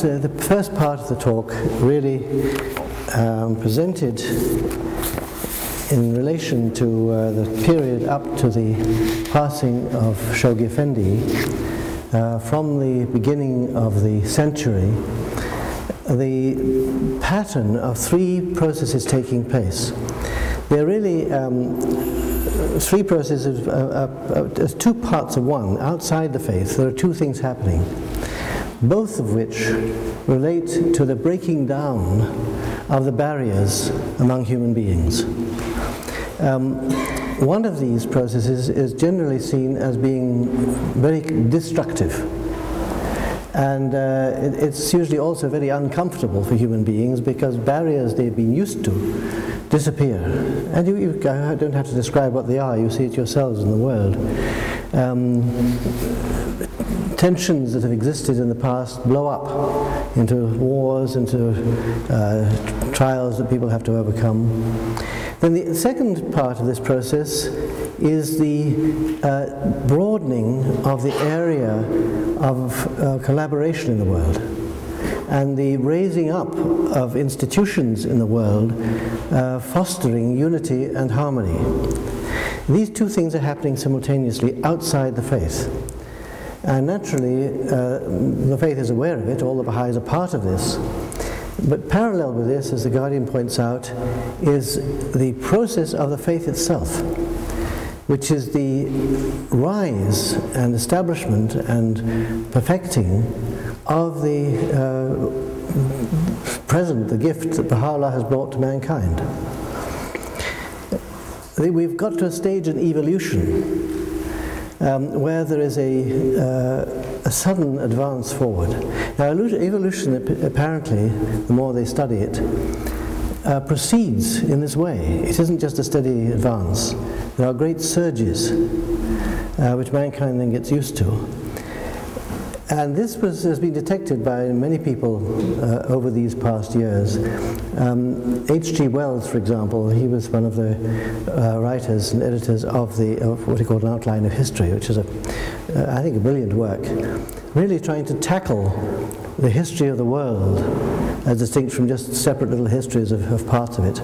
the first part of the talk really presented in relation to the period up to the passing of Shoghi Effendi, from the beginning of the century, the pattern of three processes taking place. They're really three processes, as two parts of one. Outside the faith, there are two things happening, both of which relate to the breaking down of the barriers among human beings. One of these processes is generally seen as being very destructive, and it's usually also very uncomfortable for human beings because barriers they've been used to disappear. And you don't have to describe what they are, you see it yourselves in the world. Tensions that have existed in the past blow up into wars, into trials that people have to overcome. Then the second part of this process is the broadening of the area of collaboration in the world, and the raising up of institutions in the world, fostering unity and harmony. These two things are happening simultaneously outside the faith. And naturally, the faith is aware of it, all the Baha'is are part of this. But parallel with this, as the Guardian points out, is the process of the faith itself, which is the rise and establishment and perfecting of the present, the gift that Baha'u'llah has brought to mankind. We've got to a stage in evolution where there is a sudden advance forward. Now, evolution, apparently, the more they study it, proceeds in this way. It isn't just a steady advance. There are great surges, which mankind then gets used to. And this has been detected by many people over these past years. H.G. Wells, for example, he was one of the writers and editors of what he called An Outline of History, which is, I think, a brilliant work, really trying to tackle the history of the world as distinct from just separate little histories of parts of it.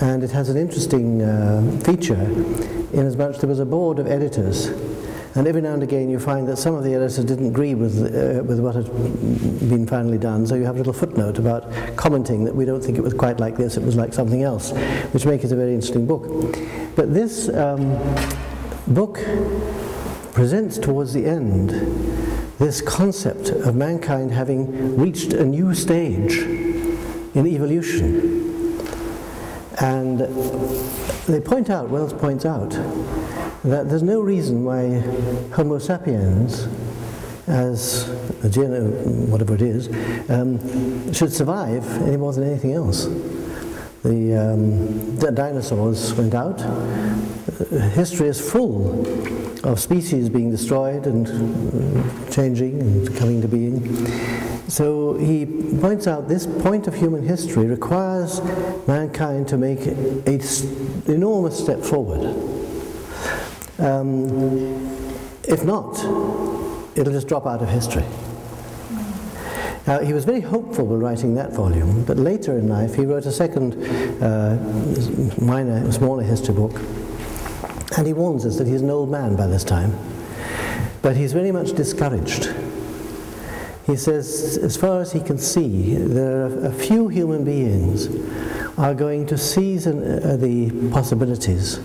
And it has an interesting feature, inasmuch there was a board of editors. And every now and again you find that some of the editors didn't agree with what had been finally done, so you have a little footnote about commenting that we don't think it was quite like this, it was like something else, which makes it a very interesting book. But this book presents towards the end this concept of mankind having reached a new stage in evolution. And Wells points out, that there's no reason why Homo sapiens, as a whatever it is, should survive any more than anything else. The dinosaurs went out. History is full of species being destroyed and changing and coming to being. So he points out this point of human history requires mankind to make an enormous step forward. If not, it'll just drop out of history. Now, he was very hopeful when writing that volume, but later in life he wrote a second smaller history book, and he warns us that he's an old man by this time, but he's very much discouraged. He says, as far as he can see, there are a few human beings are going to seize the possibilities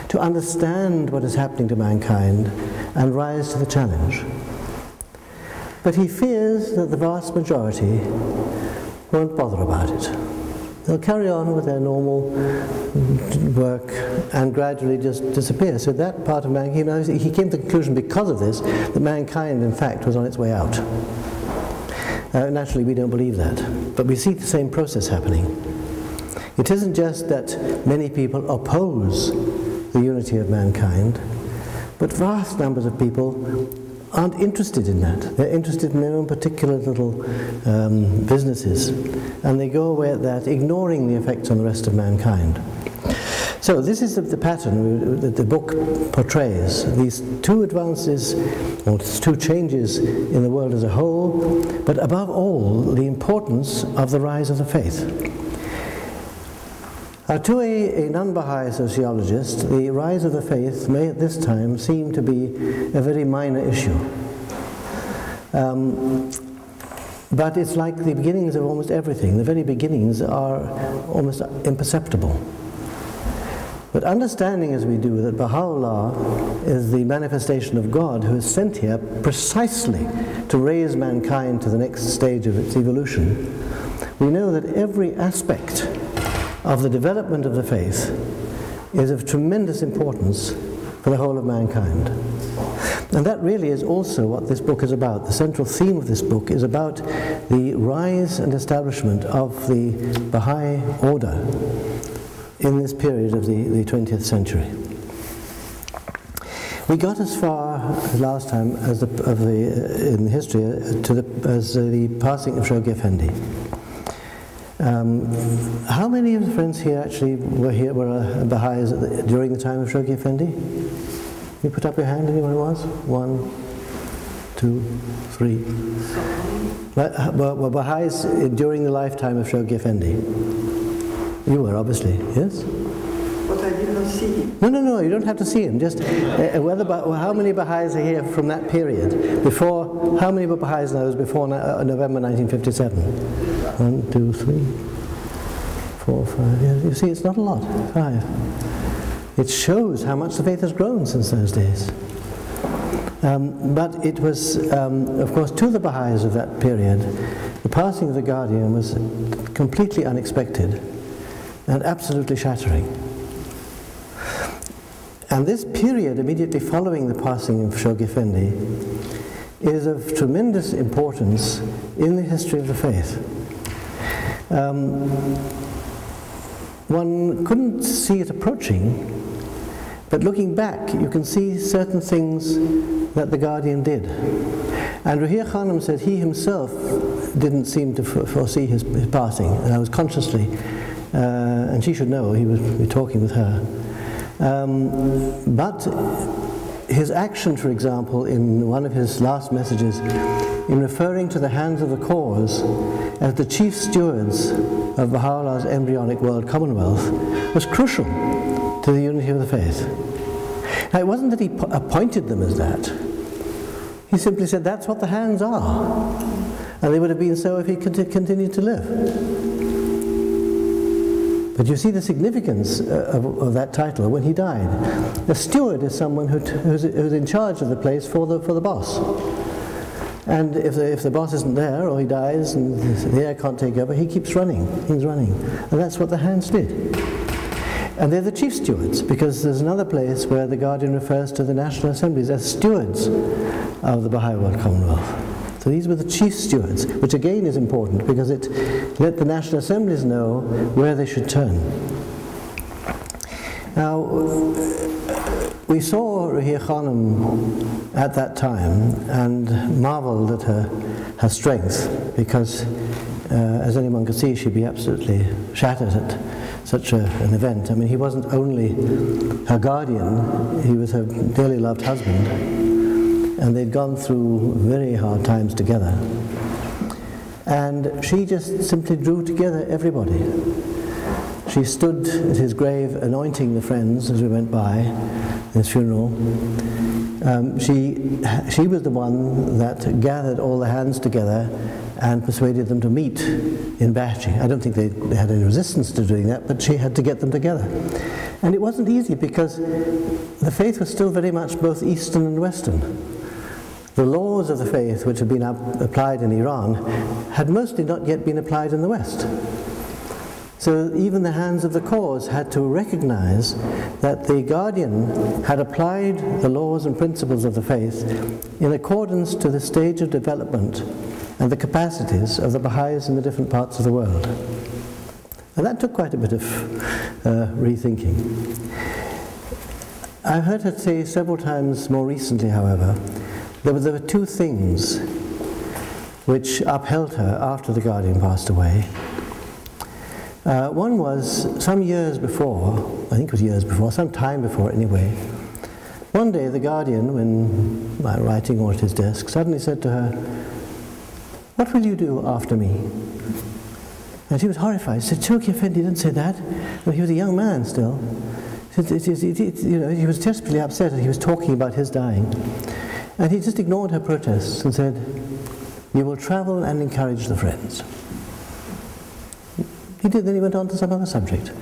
to understand what is happening to mankind and rise to the challenge. But he fears that the vast majority won't bother about it. They'll carry on with their normal work and gradually just disappear. So that part of mankind, he came to the conclusion because of this, that mankind in fact was on its way out. Naturally we don't believe that, but we see the same process happening. It isn't just that many people oppose the unity of mankind, but vast numbers of people aren't interested in that. They're interested in their own particular little businesses, and they go away at that, ignoring the effects on the rest of mankind. So this is the pattern that the book portrays. These two advances, or two changes in the world as a whole, but above all, the importance of the rise of the faith. To a non-Baha'i sociologist, the rise of the faith may at this time seem to be a very minor issue. But it's like the beginnings of almost everything. The very beginnings are almost imperceptible. But understanding as we do that Baha'u'llah is the manifestation of God who is sent here precisely to raise mankind to the next stage of its evolution, we know that every aspect of the development of the faith is of tremendous importance for the whole of mankind. And that really is also what this book is about. The central theme of this book is about the rise and establishment of the Baha'i order in this period of the 20th century. We got as far as last time as in history as the passing of Shoghi Effendi. How many of the friends here actually were Baha'is during the time of Shoghi Effendi? You put up your hand, anyone who was? 1, 2, 3. Were Baha'is during the lifetime of Shoghi Effendi? You were, obviously, yes? But I did not see him. No, you don't have to see him. Just how many Baha'is are here from that period? Before, how many Baha'is now was before November 1957? 1, 2, 3, 4, 5. Yeah, you see, it's not a lot. 5. It shows how much the faith has grown since those days. But it was, of course, to the Baha'is of that period, the passing of the Guardian was completely unexpected and absolutely shattering. And this period immediately following the passing of Shoghi Effendi is of tremendous importance in the history of the faith. One couldn't see it approaching, but looking back you can see certain things that the Guardian did. And Ruhiyya Khanum said he himself didn't seem to foresee his passing, and I was consciously, and she should know, he would be talking with her. But his action, for example, in one of his last messages, in referring to the hands of the cause as the chief stewards of Baha'u'llah's embryonic world commonwealth, was crucial to the unity of the faith. Now, it wasn't that he appointed them as that. He simply said that's what the hands are, and they would have been so if he continued to live. But you see the significance of that title when he died. The steward is someone who's in charge of the place for the boss. And if the boss isn't there, or he dies and the heir can't take over, he keeps running. He's running. And that's what the hands did. And they're the chief stewards, because there's another place where the Guardian refers to the National Assemblies as stewards of the Baha'i World Commonwealth. So these were the chief stewards, which again is important because it let the National Assemblies know where they should turn. Now, we saw Ruhiyya Khanum at that time and marveled at her strength, because as anyone could see, she'd be absolutely shattered at such an event. I mean, he wasn't only her guardian, he was her dearly loved husband, and they'd gone through very hard times together. And she just simply drew together everybody. She stood at his grave anointing the friends as we went by his funeral. She was the one that gathered all the hands together and persuaded them to meet in Bahji. I don't think they had any resistance to doing that, but she had to get them together. And it wasn't easy because the faith was still very much both Eastern and Western. The laws of the faith which had been applied in Iran had mostly not yet been applied in the West. So even the hands of the cause had to recognize that the Guardian had applied the laws and principles of the faith in accordance to the stage of development and the capacities of the Baha'is in the different parts of the world. And that took quite a bit of rethinking. I've heard her say several times more recently, however, there were two things which upheld her after the Guardian passed away. One was some years before, I think it was years before, some time before anyway. One day the Guardian, when writing or at his desk, suddenly said to her, "What will you do after me?" And she was horrified. She said, "Choki Effendi didn't say that." Well, he was a young man still. He was desperately upset that he was talking about his dying. And he just ignored her protests and said, "You will travel and encourage the Friends." He did, then he went on to some other subject.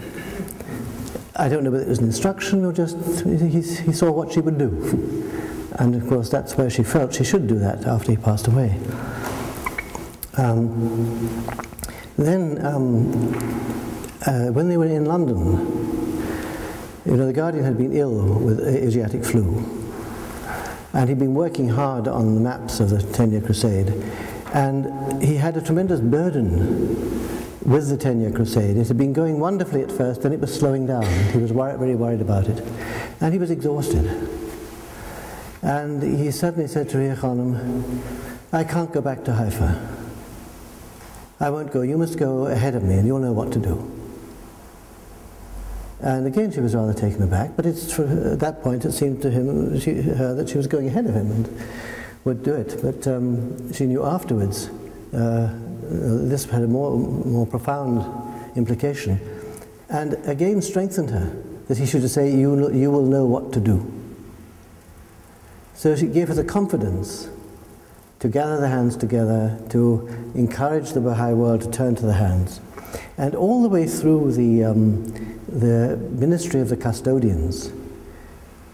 I don't know whether it was an instruction or just he saw what she would do. And of course that's where she felt she should do that after he passed away. When they were in London, the Guardian had been ill with Asiatic flu. And he'd been working hard on the maps of the 10-year crusade. And he had a tremendous burden with the 10-year crusade. It had been going wonderfully at first, then it was slowing down. He was very worried about it. And he was exhausted. And he suddenly said to Ria Khanum, "I can't go back to Haifa. I won't go. You must go ahead of me and you'll know what to do." And again she was rather taken aback, but at that point it seemed to her that she was going ahead of him and would do it. But she knew afterwards this had a more profound implication, and again strengthened her that he should say, you will know what to do. So she gave her the confidence to gather the hands together, to encourage the Baha'i world to turn to the hands. And all the way through the ministry of the custodians,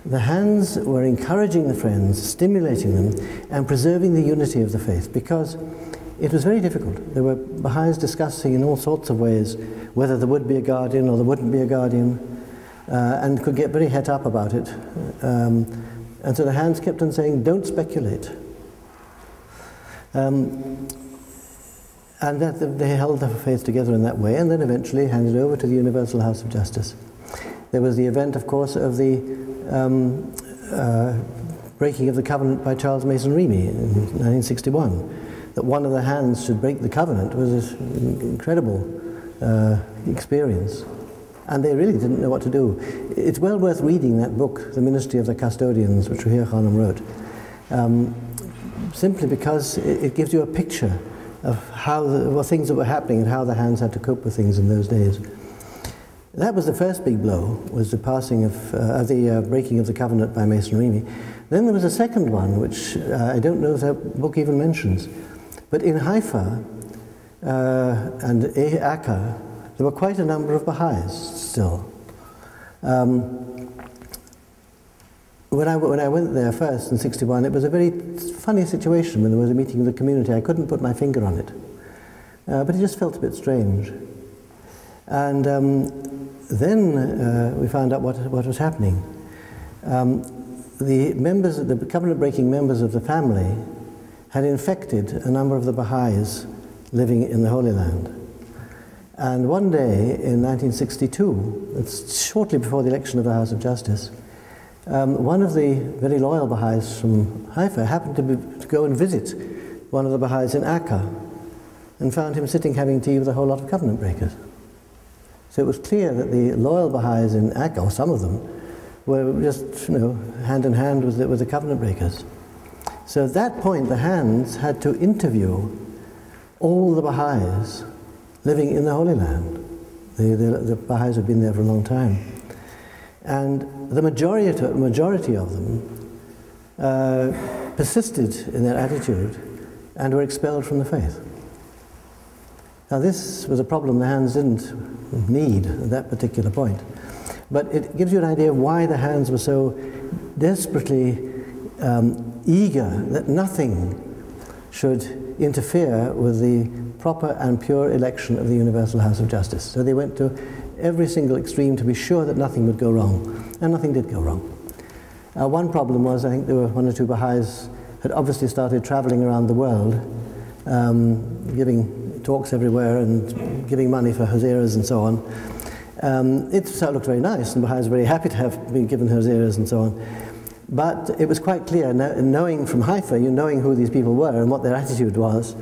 the hands were encouraging the Friends, stimulating them, and preserving the unity of the faith, because it was very difficult. There were Baha'is discussing in all sorts of ways whether there would be a guardian or there wouldn't be a guardian, and could get very het up about it. And so the hands kept on saying, "Don't speculate." And that they held the faith together in that way, and then eventually handed over to the Universal House of Justice. There was the event, of course, of the breaking of the covenant by Charles Mason Reamy in 1961. That one of the hands should break the covenant was an incredible experience. And they really didn't know what to do. It's well worth reading that book, The Ministry of the Custodians, which Rahir Khanum wrote, simply because it gives you a picture of what things that were happening and how the hands had to cope with things in those days. That was the first big blow, was the passing of the breaking of the covenant by Mason Reamy. Then there was a second one, which I don't know if that book even mentions. But in Haifa and Akka, there were quite a number of Baha'is still. When I went there first in '61, it was a very funny situation when there was a meeting of the community. I couldn't put my finger on it, but it just felt a bit strange. And then we found out what was happening. The covenant-breaking members of the family had infected a number of the Baha'is living in the Holy Land. And one day in 1962, it's shortly before the election of the House of Justice, one of the very loyal Baha'is from Haifa happened to go and visit one of the Baha'is in Akka and found him sitting having tea with a whole lot of covenant breakers. So it was clear that the loyal Baha'is in Akka, or some of them, were just, hand in hand with the covenant breakers. So at that point, the hands had to interview all the Baha'is living in the Holy Land. The Baha'is had been there for a long time. And the majority of them persisted in their attitude and were expelled from the faith. Now this was a problem the hands didn't need at that particular point. But it gives you an idea of why the hands were so desperately eager that nothing should interfere with the proper and pure election of the Universal House of Justice. So they went to every single extreme to be sure that nothing would go wrong, and nothing did go wrong. One problem was, I think there were one or two Baha'is had obviously started traveling around the world, giving talks everywhere and giving money for haziras and so on. It looked very nice, and Baha'is were very happy to have been given haziras and so on. But it was quite clear, knowing from Haifa, knowing who these people were and what their attitude was,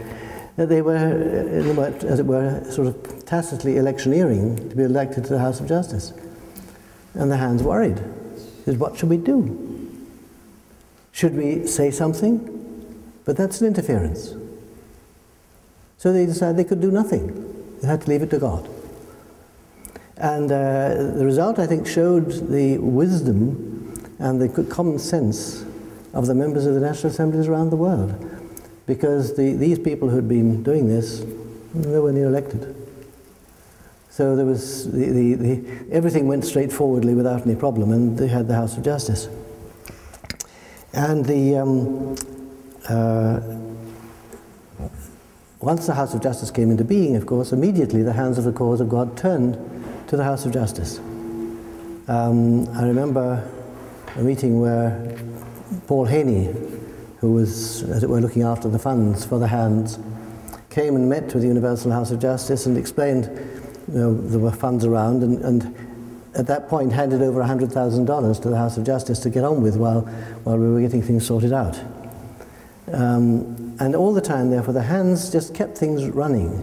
that they were, as it were, sort of tacitly electioneering to be elected to the House of Justice. And the Hands worried. Said, what should we do? Should we say something? But that's an interference. So they decided they could do nothing. They had to leave it to God. And the result, I think, showed the wisdom and the common sense of the members of the national assemblies around the world. Because these people who had been doing this, they were near elected. So there was everything went straightforwardly without any problem, and they had the House of Justice. And once the House of Justice came into being, of course, immediately the hands of the cause of God turned to the House of Justice. I remember a meeting where Paul Haney, who was, as it were, looking after the funds for the Hands, came and met with the Universal House of Justice and explained, there were funds around, and at that point handed over $100,000 to the House of Justice to get on with while we were getting things sorted out. And all the time, therefore, the Hands just kept things running,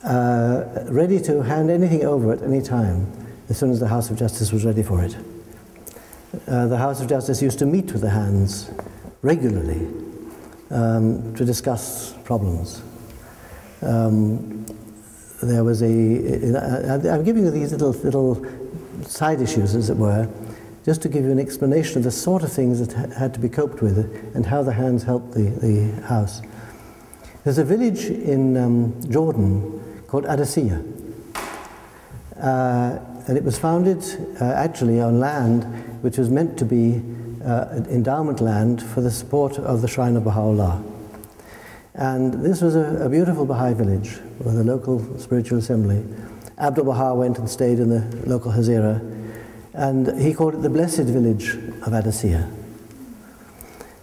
ready to hand anything over at any time, as soon as the House of Justice was ready for it. The House of Justice used to meet with the Hands regularly to discuss problems. There was I'm giving you these little side issues, as it were, just to give you an explanation of the sort of things that had to be coped with and how the Hands helped the House. There's a village in Jordan called Adesiyah, and it was founded actually on land which was meant to be endowment land for the support of the Shrine of Baha'u'llah. And this was a beautiful Baha'i village with a local spiritual assembly. Abdul Baha went and stayed in the local Hazira, and he called it the Blessed Village of Adesiyah.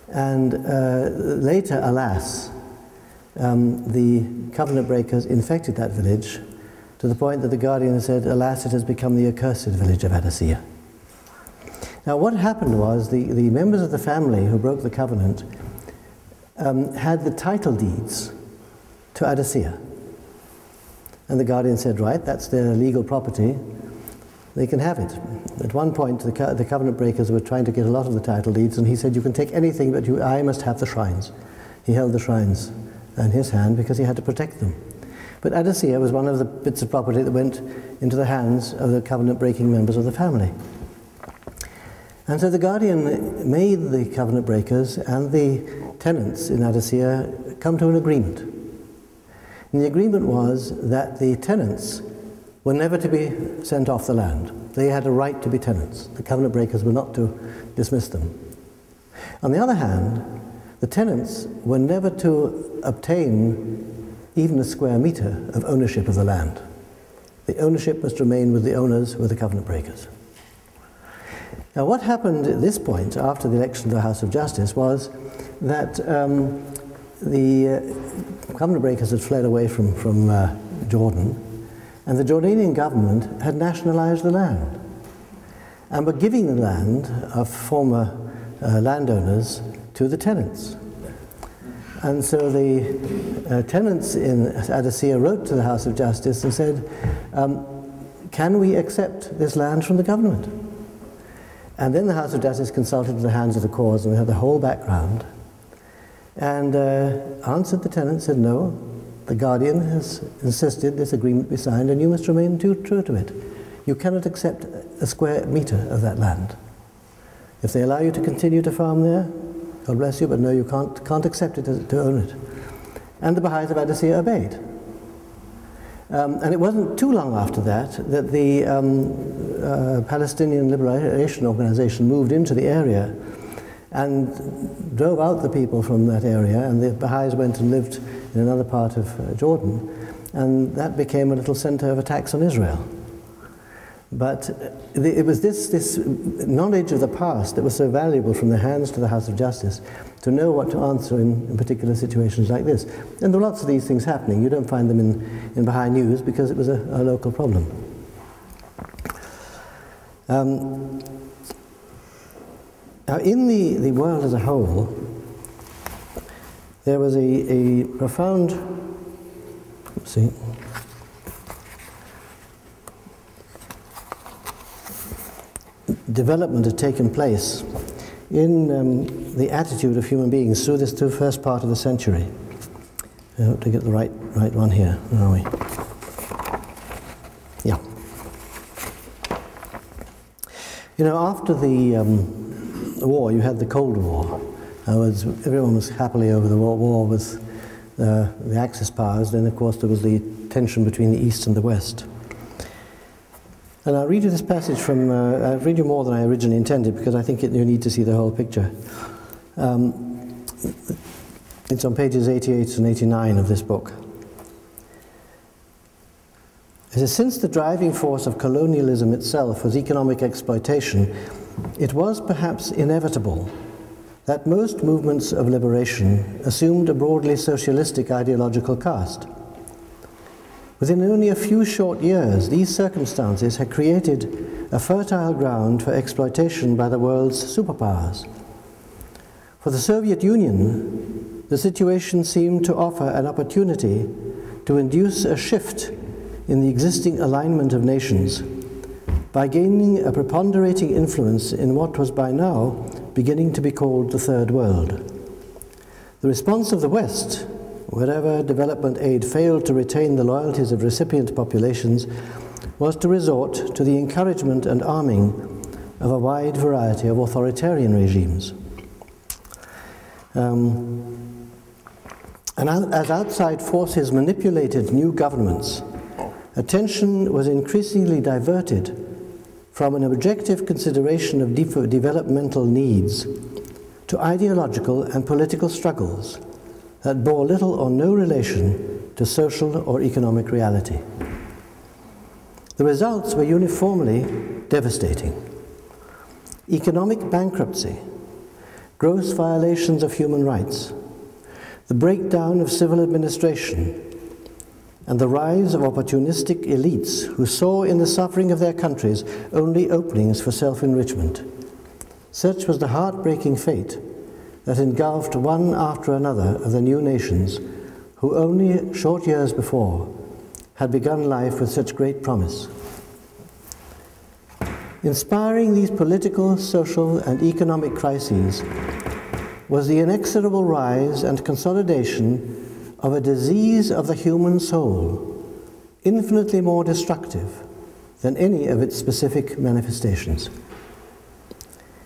And later, alas, the covenant breakers infected that village to the point that the Guardian said, alas, it has become the accursed village of Adesiyah. Now what happened was the members of the family who broke the covenant had the title deeds to Adesiyah. And the Guardian said, right, that's their legal property, they can have it. At one point, the covenant breakers were trying to get a lot of the title deeds, and he said, you can take anything, but I must have the shrines. He held the shrines in his hand because he had to protect them. But Adesiyah was one of the bits of property that went into the hands of the covenant-breaking members of the family. And so the Guardian made the covenant breakers and the tenants in Adesiyah come to an agreement. And the agreement was that the tenants were never to be sent off the land. They had a right to be tenants. The covenant breakers were not to dismiss them. On the other hand, the tenants were never to obtain even a square meter of ownership of the land. The ownership must remain with the owners, with the covenant breakers. Now what happened at this point, after the election of the House of Justice, was that the covenant breakers had fled away from Jordan, and the Jordanian government had nationalized the land, and were giving the land of former landowners to the tenants. And so the tenants in Adesiyah wrote to the House of Justice and said, can we accept this land from the government? And then the House of Justice consulted with the Hands of the cause, and we had the whole background, and answered the tenants, said no, the Guardian has insisted this agreement be signed and you must remain true to it. You cannot accept a square meter of that land. If they allow you to continue to farm there, God bless you, but no, you can't accept it to own it. And the Baha'is of Adesiyah obeyed. And it wasn't too long after that that the Palestinian Liberation Organization moved into the area and drove out the people from that area, and the Baha'is went and lived in another part of Jordan, and that became a little center of attacks on Israel. But it was this knowledge of the past that was so valuable from the Hands to the House of Justice to know what to answer in particular situations like this. And there are lots of these things happening. You don't find them in Baha'i News because it was a local problem. Now in the world as a whole, there was a profound, development had taken place in the attitude of human beings through this first part of the century. I hope to get the right one here. Where are we? Yeah. You know, after the war, you had the Cold War. Everyone was happily over the war with the Axis powers. Then, of course, there was the tension between the East and the West. And I'll read you this passage from, I'll read you more than I originally intended because I think you need to see the whole picture. It's on pages 88 and 89 of this book. It says, since the driving force of colonialism itself was economic exploitation, it was perhaps inevitable that most movements of liberation assumed a broadly socialistic ideological cast. Within only a few short years, these circumstances had created a fertile ground for exploitation by the world's superpowers. For the Soviet Union, the situation seemed to offer an opportunity to induce a shift in the existing alignment of nations by gaining a preponderating influence in what was by now beginning to be called the Third World. The response of the West, wherever development aid failed to retain the loyalties of recipient populations, was to resort to the encouragement and arming of a wide variety of authoritarian regimes. And as outside forces manipulated new governments, attention was increasingly diverted from an objective consideration of developmental needs to ideological and political struggles that bore little or no relation to social or economic reality. The results were uniformly devastating. Economic bankruptcy, gross violations of human rights, the breakdown of civil administration, and the rise of opportunistic elites who saw in the suffering of their countries only openings for self-enrichment. Such was the heartbreaking fate that engulfed one after another of the new nations who only short years before had begun life with such great promise. Inspiring these political, social, and economic crises was the inexorable rise and consolidation of a disease of the human soul, infinitely more destructive than any of its specific manifestations.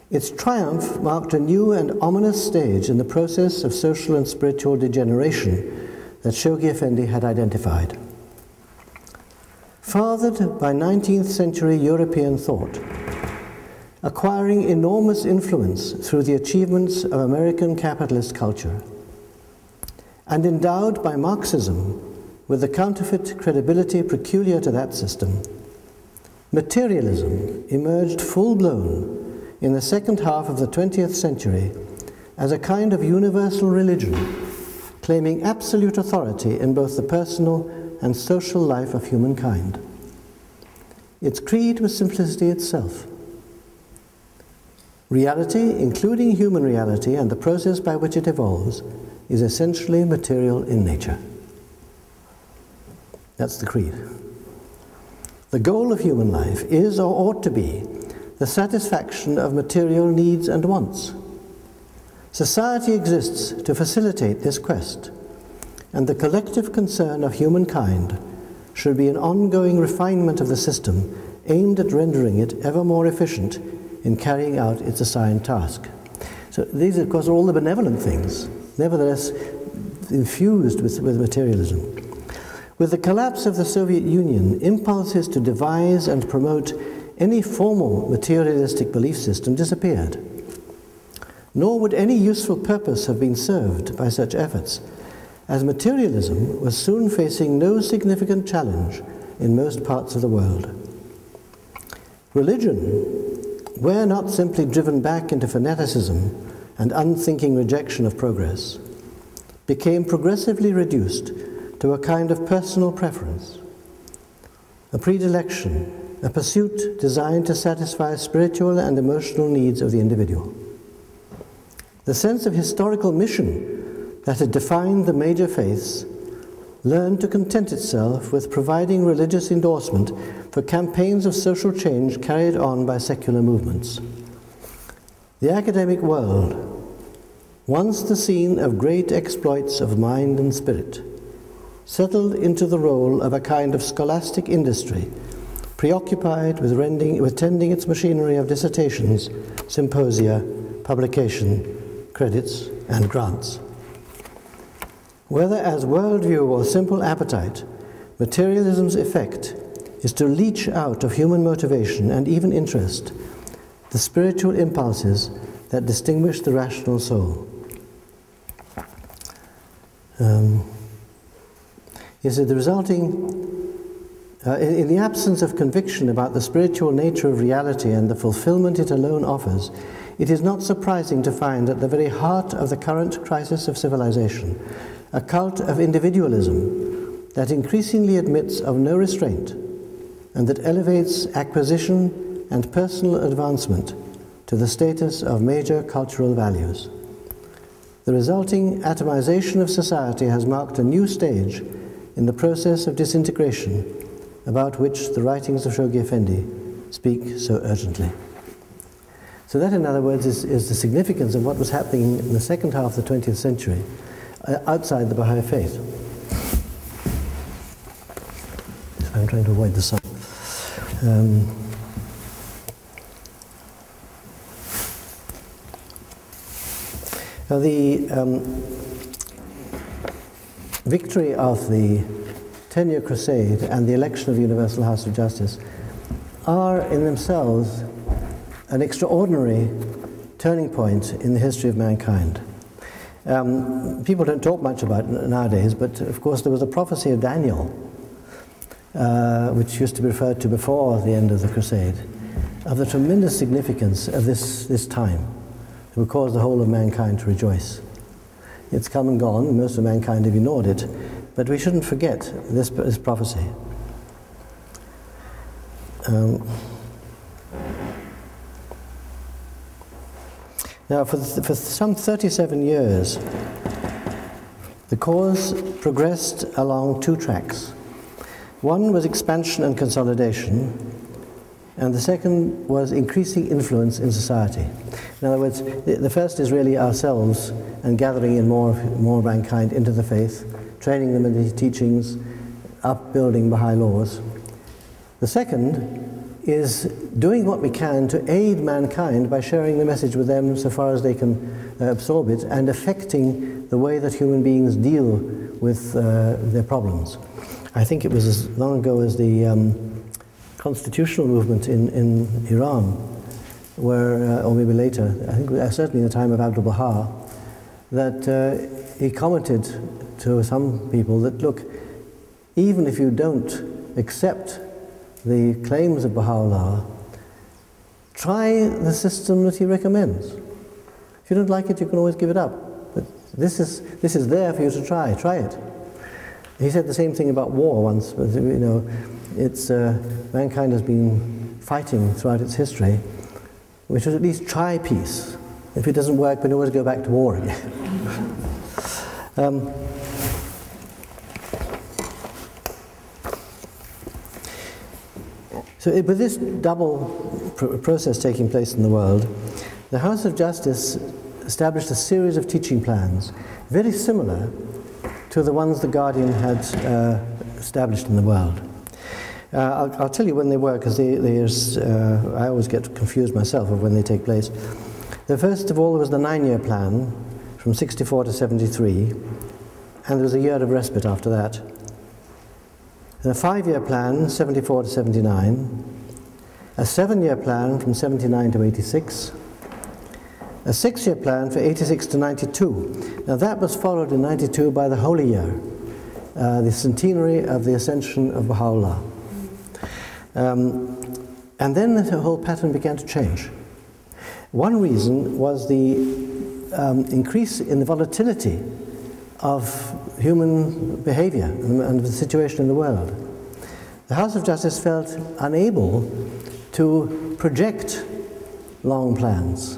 Its triumph marked a new and ominous stage in the process of social and spiritual degeneration that Shoghi Effendi had identified. Fathered by 19th century European thought, acquiring enormous influence through the achievements of American capitalist culture, and endowed by Marxism with the counterfeit credibility peculiar to that system, materialism emerged full-blown in the second half of the 20th century as a kind of universal religion, claiming absolute authority in both the personal and social life of humankind. Its creed was simplicity itself. Reality, including human reality and the process by which it evolves, is essentially material in nature. That's the creed. The goal of human life is, or ought to be, the satisfaction of material needs and wants. Society exists to facilitate this quest, and the collective concern of humankind should be an ongoing refinement of the system aimed at rendering it ever more efficient in carrying out its assigned task. So these, of course, are all the benevolent things, nevertheless infused with materialism. With the collapse of the Soviet Union, impulses to devise and promote any formal materialistic belief system disappeared. Nor would any useful purpose have been served by such efforts, as materialism was soon facing no significant challenge in most parts of the world. Religion, where not simply driven back into fanaticism and unthinking rejection of progress, became progressively reduced to a kind of personal preference, a predilection, a pursuit designed to satisfy spiritual and emotional needs of the individual. The sense of historical mission that had defined the major faiths learned to content itself with providing religious endorsement for campaigns of social change carried on by secular movements. The academic world, once the scene of great exploits of mind and spirit, settled into the role of a kind of scholastic industry, preoccupied with tending its machinery of dissertations, symposia, publication, credits, and grants. Whether as worldview or simple appetite, materialism's effect is to leach out of human motivation and even interest the spiritual impulses that distinguish the rational soul. You see, the resulting, in the absence of conviction about the spiritual nature of reality and the fulfillment it alone offers, it is not surprising to find at the very heart of the current crisis of civilization a cult of individualism that increasingly admits of no restraint and that elevates acquisition and personal advancement to the status of major cultural values. The resulting atomization of society has marked a new stage in the process of disintegration about which the writings of Shoghi Effendi speak so urgently. So that, in other words, is the significance of what was happening in the second half of the 20th century outside the Baha'i faith. I'm trying to avoid the sun. Now the victory of the 10-year crusade and the election of the Universal House of Justice are in themselves an extraordinary turning point in the history of mankind. People don't talk much about it nowadays, but of course there was a prophecy of Daniel, which used to be referred to before the end of the crusade, of the tremendous significance of this time. It will cause the whole of mankind to rejoice. It's come and gone, and most of mankind have ignored it, but we shouldn't forget this prophecy. Now, for some 37 years, the cause progressed along two tracks. One was expansion and consolidation, and the second was increasing influence in society. In other words, the first is really ourselves and gathering in more mankind into the faith, training them in the teachings, upbuilding Baha'i laws. The second is doing what we can to aid mankind by sharing the message with them so far as they can absorb it and affecting the way that human beings deal with their problems. I think it was as long ago as the constitutional movement in Iran, where, or maybe later, I think certainly in the time of Abdu'l-Baha, that he commented to some people that, look, even if you don't accept the claims of Baha'u'llah, try the system that he recommends. If you don't like it, you can always give it up. But this is there for you to try it. He said the same thing about war once, but you know, it's mankind has been fighting throughout its history. We should at least try peace. If it doesn't work, we can always go back to war again. So with this double process taking place in the world, the House of Justice established a series of teaching plans, very similar to the ones the Guardian had established in the world. I'll tell you when they were, because I always get confused myself of when they take place. The first of all was the 9-year plan, from 64 to 73, and there was a year of respite after that. A 5-year plan, 74 to 79, a 7-year plan from 79 to 86, a 6-year plan for 86 to 92. Now that was followed in 92 by the Holy Year, the centenary of the ascension of Baha'u'llah. And then the whole pattern began to change. One reason was the increase in the volatility of human behavior and the situation in the world. The House of Justice felt unable to project long plans.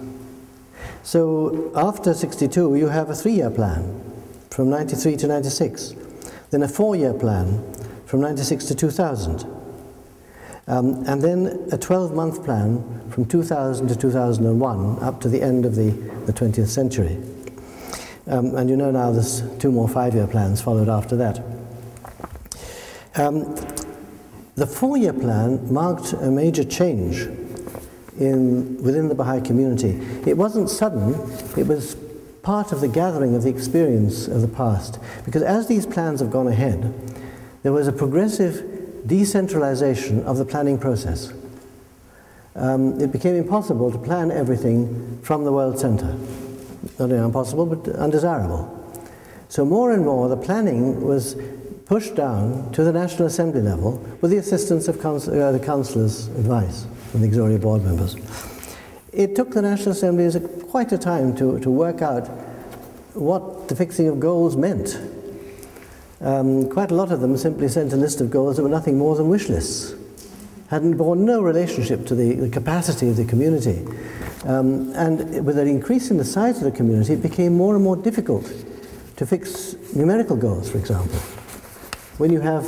So after 62, you have a 3-year plan. from 93 to 96. Then a 4-year plan from 96 to 2000. And then a 12-month plan from 2000 to 2001, up to the end of the 20th century. And you know now there's 2 more 5-year plans followed after that. The 4-year plan marked a major change within the Baha'i community. It wasn't sudden, it was part of the gathering of the experience of the past. Because as these plans have gone ahead, there was a progressive decentralization of the planning process. It became impossible to plan everything from the world center. Not only impossible, but undesirable. So more and more the planning was pushed down to the National Assembly level with the assistance of the councillors' advice and the auxiliary board members. It took the National Assembly quite a time to work out what the fixing of goals meant. Quite a lot of them simply sent a list of goals that were nothing more than wish lists, hadn't borne no relationship to the capacity of the community. And with an increase in the size of the community, it became more and more difficult to fix numerical goals, for example. When you have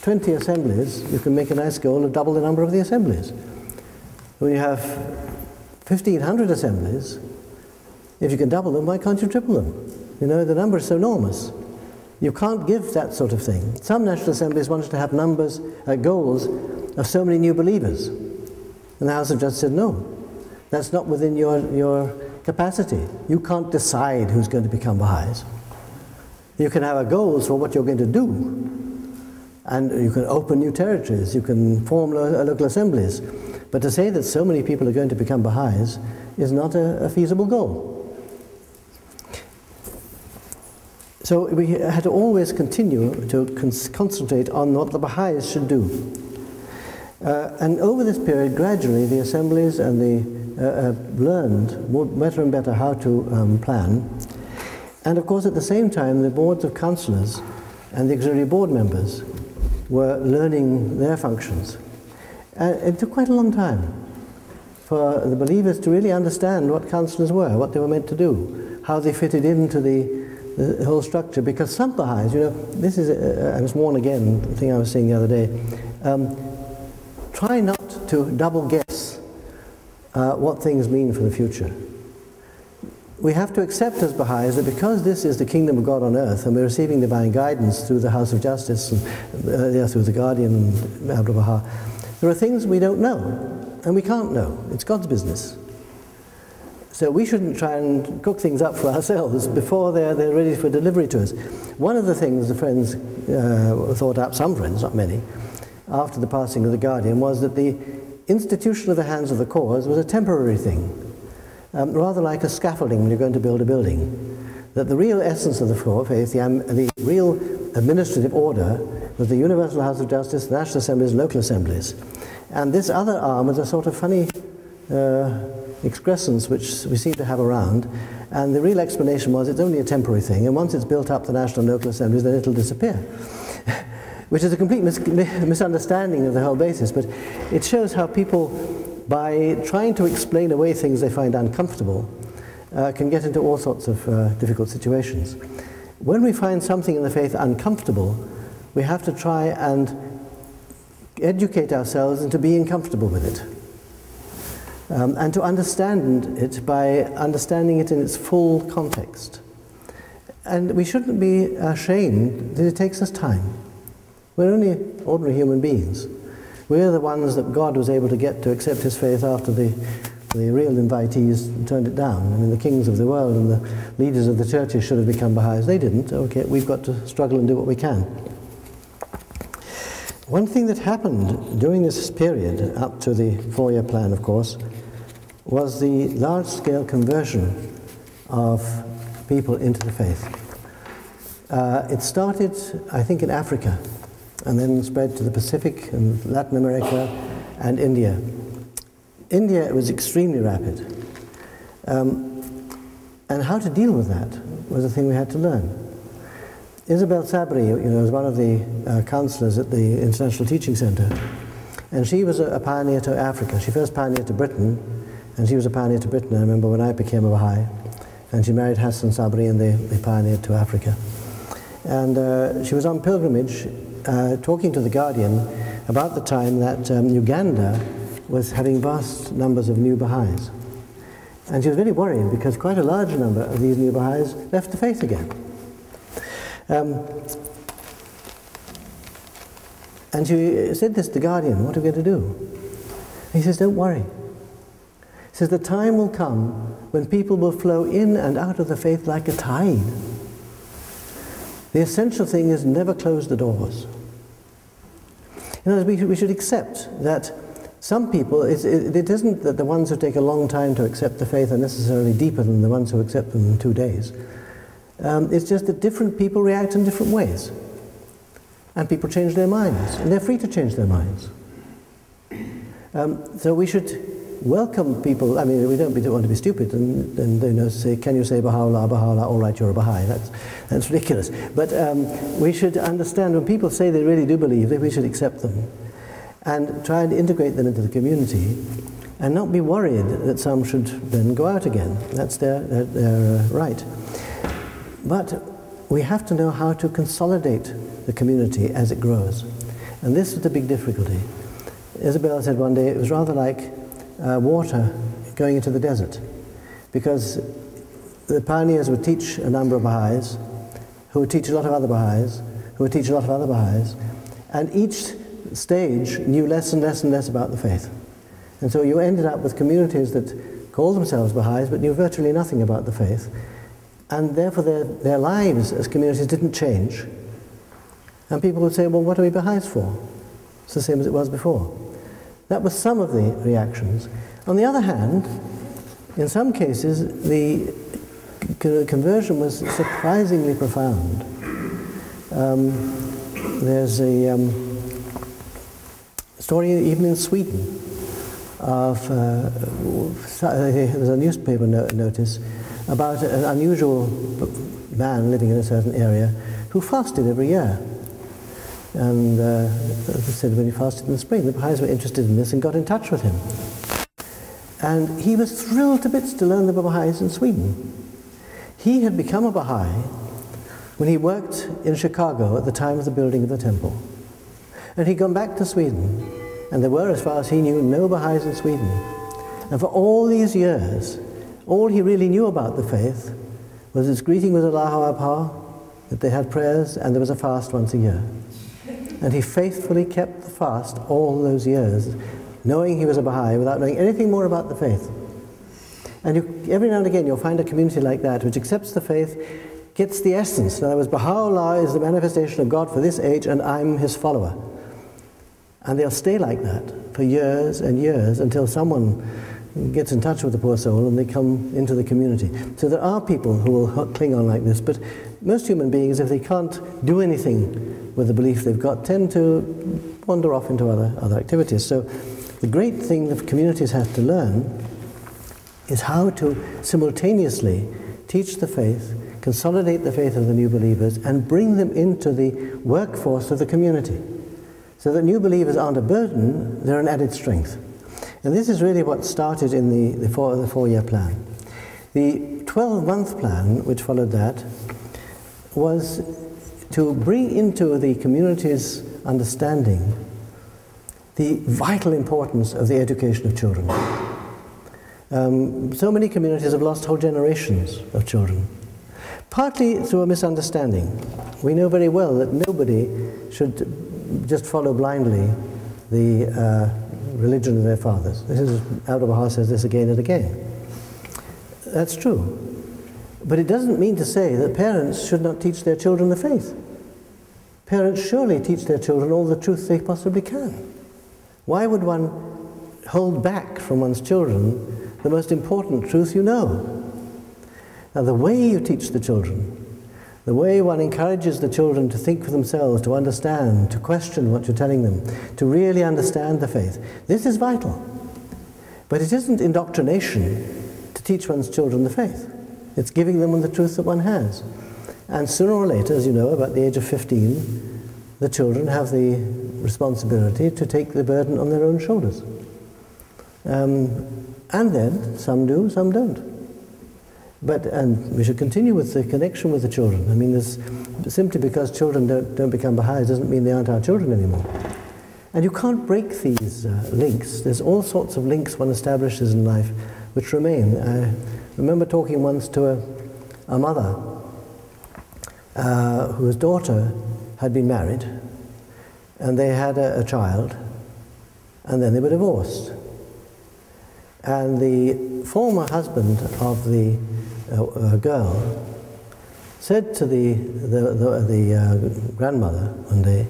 20 assemblies, you can make a nice goal of double the number of the assemblies. When you have 1,500 assemblies, if you can double them, why can't you triple them? You know, the number is so enormous. You can't give that sort of thing. Some national assemblies wanted to have goals of so many new believers. And the House of Justice said, no, that's not within your capacity. You can't decide who's going to become Baha'is. You can have goals for what you're going to do. And you can open new territories, you can form local assemblies. But to say that so many people are going to become Baha'is is not a feasible goal. So we had to always continue to concentrate on what the Baha'is should do. And over this period, gradually, the assemblies and learned better and better how to plan. And of course, at the same time, the boards of councillors and the auxiliary board members were learning their functions. And it took quite a long time for the believers to really understand what councillors were, what they were meant to do, how they fitted into the whole structure. Because some Baha'is, you know, this is, I was warned again, the thing I was saying the other day, try not to double guess what things mean for the future. We have to accept as Baha'is that because this is the kingdom of God on earth and we're receiving divine guidance through the House of Justice and through the Guardian and Abdul Baha, there are things we don't know and we can't know. It's God's business. So we shouldn't try and cook things up for ourselves before they're ready for delivery to us. One of the things the friends thought up, some friends, not many, after the passing of the Guardian was that the institution of the hands of the cause was a temporary thing. Rather like a scaffolding when you're going to build a building. That the real essence of the faith, the real administrative order, was the Universal House of Justice, the National Assemblies, local assemblies. And this other arm was a sort of funny excrescence which we seem to have around. And the real explanation was it's only a temporary thing, and once it's built up the national and local assemblies, then it'll disappear. Which is a complete misunderstanding of the whole basis, but it shows how people, by trying to explain away things they find uncomfortable, can get into all sorts of difficult situations. When we find something in the faith uncomfortable, we have to try and educate ourselves into being comfortable with it. And to understand it by understanding it in its full context. And we shouldn't be ashamed that it takes us time. We're only ordinary human beings. We're the ones that God was able to get to accept his faith after the real invitees turned it down. I mean, the kings of the world and the leaders of the churches should have become Baha'is. They didn't. Okay, we've got to struggle and do what we can. One thing that happened during this period, up to the 4-year plan, of course, was the large-scale conversion of people into the faith. It started, I think, in Africa, and then spread to the Pacific and Latin America and India. India was extremely rapid. And how to deal with that was a thing we had to learn. Isabel Sabri, you know, was one of the counselors at the International Teaching Center, and she was a pioneer to Africa. She first pioneered to Britain, and she was a pioneer to Britain, I remember, when I became a Baha'i. And she married Hassan Sabri, and they pioneered to Africa. And she was on pilgrimage talking to the Guardian about the time that Uganda was having vast numbers of new Baha'is. And she was very worried because quite a large number of these new Baha'is left the faith again. And she said this to the Guardian, what are we going to do? He says, don't worry. He says, the time will come when people will flow in and out of the faith like a tide. The essential thing is never close the doors. In other words, we should accept that some people, it isn't that the ones who take a long time to accept the faith are necessarily deeper than the ones who accept them in 2 days. It's just that different people react in different ways. And people change their minds, and they're free to change their minds. So we should welcome people. I mean, we don't want to be stupid and say, can you say Baha'u'llah, Baha'u'llah, all right, you're a Baha'i. That's ridiculous. But we should understand when people say they really do believe that we should accept them and try and integrate them into the community and not be worried that some should then go out again. That's their right. But we have to know how to consolidate the community as it grows. And this is the big difficulty. Isabel said one day it was rather like water going into the desert, because the pioneers would teach a number of Baha'is, who would teach a lot of other Baha'is, who would teach a lot of other Baha'is, and each stage knew less and less and less about the faith. And so you ended up with communities that called themselves Baha'is but knew virtually nothing about the faith, and therefore their lives as communities didn't change. And people would say, well, what are we Baha'is for? It's the same as it was before. That was some of the reactions. On the other hand, in some cases, the conversion was surprisingly profound. There's a story even in Sweden of, there's a newspaper notice about an unusual man living in a certain area who fasted every year. And as I said, when he fasted in the spring, the Baha'is were interested in this and got in touch with him. And he was thrilled to bits to learn the Baha'is in Sweden. He had become a Baha'i when he worked in Chicago at the time of the building of the temple. And he'd gone back to Sweden, and there were, as far as he knew, no Baha'is in Sweden. And for all these years, all he really knew about the faith was its greeting was Allahu Akbar, that they had prayers, and there was a fast once a year. And he faithfully kept the fast all those years, knowing he was a Baha'i without knowing anything more about the faith. And every now and again you'll find a community like that which accepts the faith, gets the essence. In other words, Baha'u'llah is the manifestation of God for this age and I'm his follower. And they'll stay like that for years and years until someone gets in touch with the poor soul and they come into the community. So there are people who will cling on like this, but most human beings, if they can't do anything with the belief they've got, tend to wander off into other activities. So the great thing that communities have to learn is how to simultaneously teach the faith, consolidate the faith of the new believers, and bring them into the workforce of the community. So that new believers aren't a burden, they're an added strength. And this is really what started in the four-year plan. The 12-month plan, which followed that, was to bring into the community's understanding the vital importance of the education of children. So many communities have lost whole generations of children, partly through a misunderstanding. We know very well that nobody should just follow blindly the religion of their fathers. This is, Abdu'l-Baha says this again and again. That's true. But it doesn't mean to say that parents should not teach their children the faith. Parents surely teach their children all the truth they possibly can. Why would one hold back from one's children the most important truth you know? Now, the way you teach the children, the way one encourages the children to think for themselves, to understand, to question what you're telling them, to really understand the faith, this is vital. But it isn't indoctrination to teach one's children the faith. It's giving them the truth that one has. And sooner or later, as you know, about the age of 15, the children have the responsibility to take the burden on their own shoulders. And then, some do, some don't. And we should continue with the connection with the children. I mean, simply because children don't become Baha'is doesn't mean they aren't our children anymore. And you can't break these links. There's all sorts of links one establishes in life which remain. I remember talking once to a mother whose daughter had been married, and they had a child, and then they were divorced. And the former husband of the girl said to the grandmother one day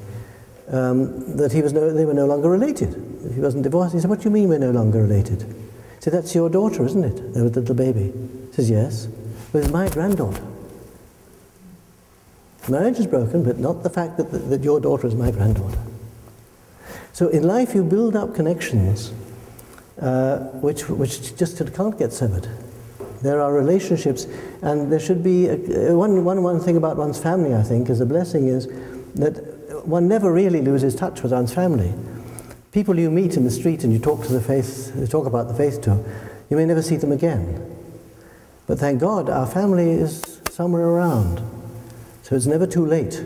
that they were no longer related. He wasn't divorced. He said, "What do you mean we're no longer related?" He said, "That's your daughter, isn't it? There was the little baby." He says, "Yes, but it's my granddaughter. Marriage is broken, but not the fact that your daughter is my granddaughter." So in life you build up connections which just can't get severed. There are relationships, and there should be one thing about one's family, I think, is a blessing, is that one never really loses touch with one's family. People you meet in the street and you talk about the faith to, you may never see them again. But thank God our family is somewhere around. So it's never too late.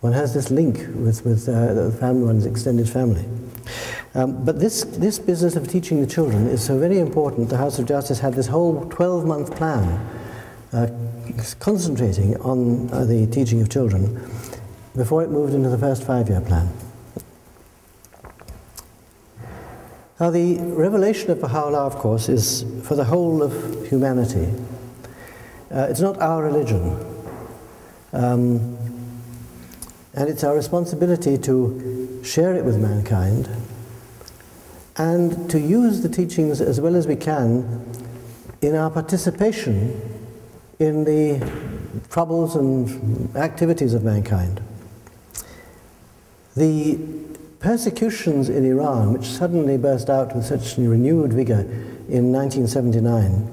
One has this link with the family, one's extended family. But this business of teaching the children is so very important. The House of Justice had this whole 12-month plan concentrating on the teaching of children before it moved into the first 5-year plan. Now, the revelation of Baha'u'llah, of course, is for the whole of humanity. It's not our religion. And it's our responsibility to share it with mankind and to use the teachings as well as we can in our participation in the troubles and activities of mankind. The persecutions in Iran, which suddenly burst out with such renewed vigor in 1979,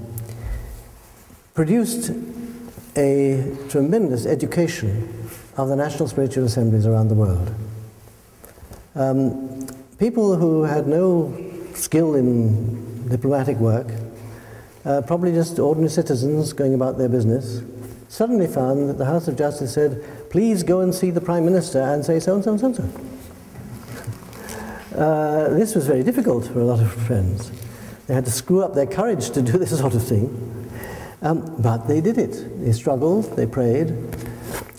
produced a tremendous education of the national spiritual assemblies around the world. People who had no skill in diplomatic work, probably just ordinary citizens going about their business, suddenly found that the House of Justice said, "Please go and see the Prime Minister and say so and so and so and so." This was very difficult for a lot of friends. They had to screw up their courage to do this sort of thing. But they did it. They struggled, they prayed.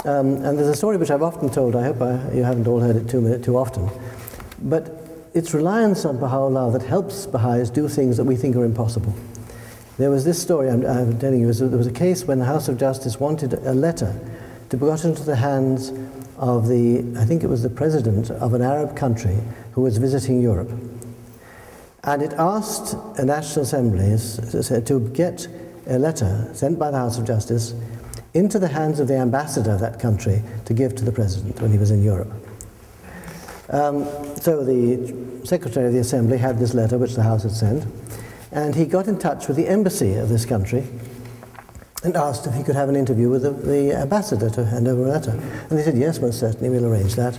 And there's a story which I've often told. I hope you haven't all heard it too often. But it's reliance on Baha'u'llah that helps Baha'is do things that we think are impossible. There was this story I'm telling you. There was a case when the House of Justice wanted a letter to be got into the hands of I think it was the president of an Arab country who was visiting Europe. And it asked a National Assembly to get a letter sent by the House of Justice into the hands of the ambassador of that country to give to the president when he was in Europe. So the Secretary of the Assembly had this letter which the House had sent, and he got in touch with the embassy of this country and asked if he could have an interview with the ambassador to hand over a letter. And they said, "Yes, most certainly, we'll arrange that."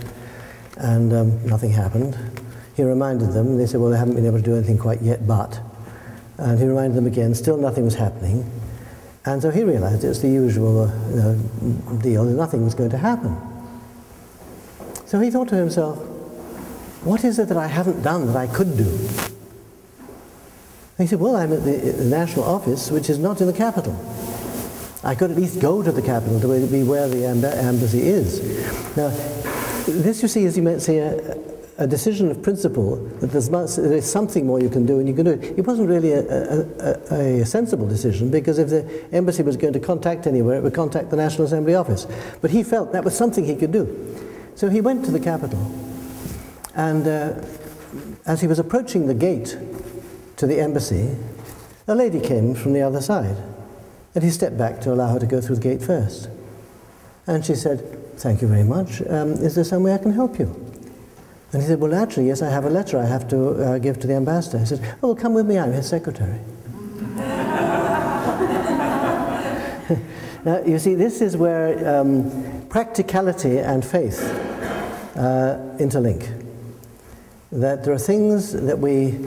And nothing happened. He reminded them, and they said, "Well, they haven't been able to do anything quite yet, but..." And he reminded them again, still nothing was happening. And so he realized it's the usual deal, nothing was going to happen. So he thought to himself, what is it that I haven't done that I could do? And he said, well, I'm at the national office, which is not in the capital. I could at least go to the capital to be where the embassy is. Now, this, you see, is, you might say, a decision of principle, that there is something more you can do, and you can do it. It wasn't really a sensible decision, because if the embassy was going to contact anywhere, it would contact the National Assembly office. But he felt that was something he could do. So he went to the capital, and as he was approaching the gate to the embassy, a lady came from the other side, and he stepped back to allow her to go through the gate first. And she said, "Thank you very much. Is there some way I can help you?" And he said, "Well, actually, yes, I have a letter I have to give to the ambassador." He said, "Oh, well, come with me, I'm his secretary." Now, you see, this is where practicality and faith interlink. That there are things that we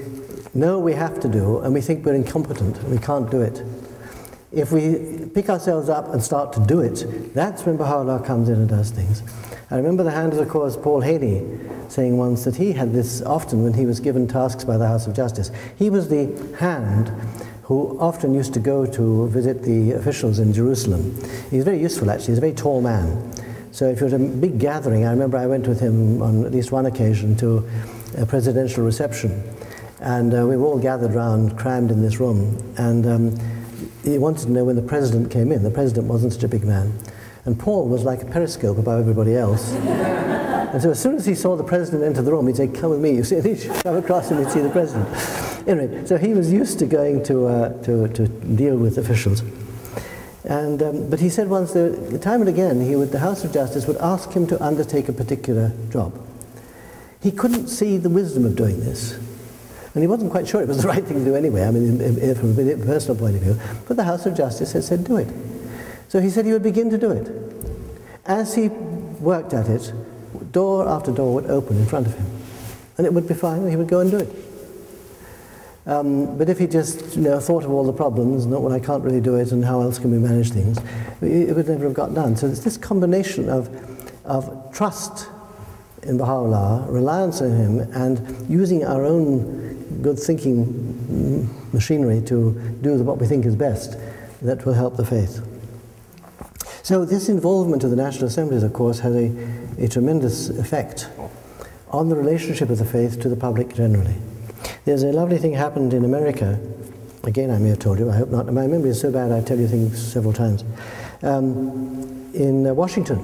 know we have to do, and we think we're incompetent, we can't do it. If we pick ourselves up and start to do it, that's when Baha'u'llah comes in and does things. I remember the Hand of the Cause, Paul Haney, saying once that he had this often when he was given tasks by the House of Justice. He was the hand who often used to go to visit the officials in Jerusalem. He was very useful, actually. He's a very tall man. So if it was a big gathering, I remember I went with him on at least one occasion to a presidential reception. And we were all gathered round, crammed in this room. And he wanted to know when the president came in. The president wasn't such a big man. And Paul was like a periscope above everybody else. And so as soon as he saw the president enter the room, he'd say, "Come with me." You see, he'd come across and he'd see the president. Anyway, so he was used to going to deal with officials. And, but he said once, time and again, the House of Justice would ask him to undertake a particular job. He couldn't see the wisdom of doing this. And he wasn't quite sure it was the right thing to do anyway, I mean, from a personal point of view. But the House of Justice had said, do it. So he said he would begin to do it. As he worked at it, door after door would open in front of him. And it would be fine, and he would go and do it. But if he just thought of all the problems, not when I can't really do it, and how else can we manage things, it would never have got done. So it's this combination of trust in Baha'u'llah, reliance on him, and using our own good thinking machinery to do what we think is best that will help the faith. So this involvement of the National Assemblies, of course, has a tremendous effect on the relationship of the faith to the public generally. There's a lovely thing happened in America. Again, I may have told you, I hope not. My memory is so bad I tell you things several times. In Washington,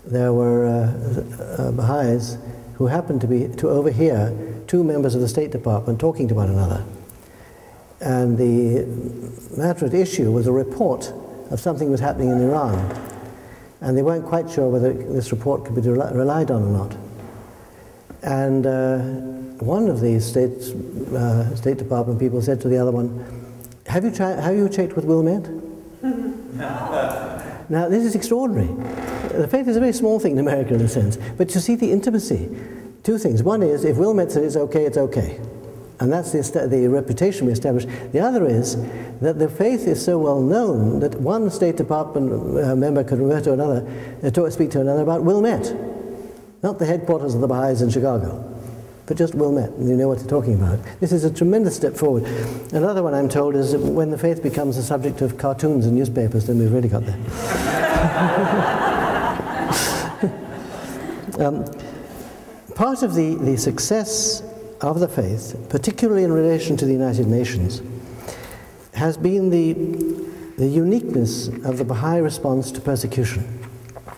there were Baha'is who happened to overhear two members of the State Department talking to one another. And the matter at issue was a report of something was happening in Iran. And they weren't quite sure whether this report could be relied on or not. And one of the State Department people said to the other one, have you checked with Wilmette? Now, this is extraordinary. The faith is a very small thing in America in a sense, but you see the intimacy. Two things. One is, if Wilmette said it's okay, it's okay. And that's the reputation we established. The other is that the faith is so well known that one State Department member could refer to another, speak to another about Wilmette. Not the headquarters of the Baha'is in Chicago, but just Wilmette, and you know what they're talking about. This is a tremendous step forward. Another one, I'm told, is that when the faith becomes the subject of cartoons and newspapers, then we've really got there. Part of the success of the faith, particularly in relation to the United Nations, has been the uniqueness of the Baha'i response to persecution.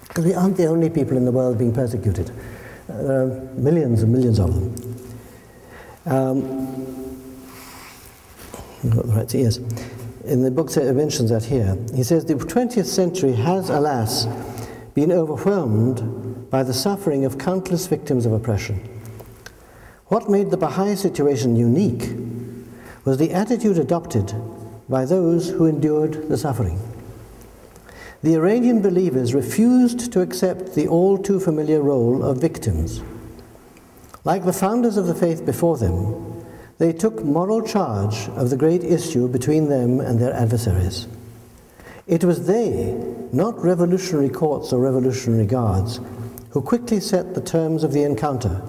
Because we aren't the only people in the world being persecuted. There are millions and millions of them. Yes. In the book it mentions that here. He says, the 20th century has, alas, been overwhelmed by the suffering of countless victims of oppression. What made the Baha'i situation unique was the attitude adopted by those who endured the suffering. The Iranian believers refused to accept the all too familiar role of victims. Like the founders of the faith before them, they took moral charge of the great issue between them and their adversaries. It was they, not revolutionary courts or revolutionary guards, who quickly set the terms of the encounter.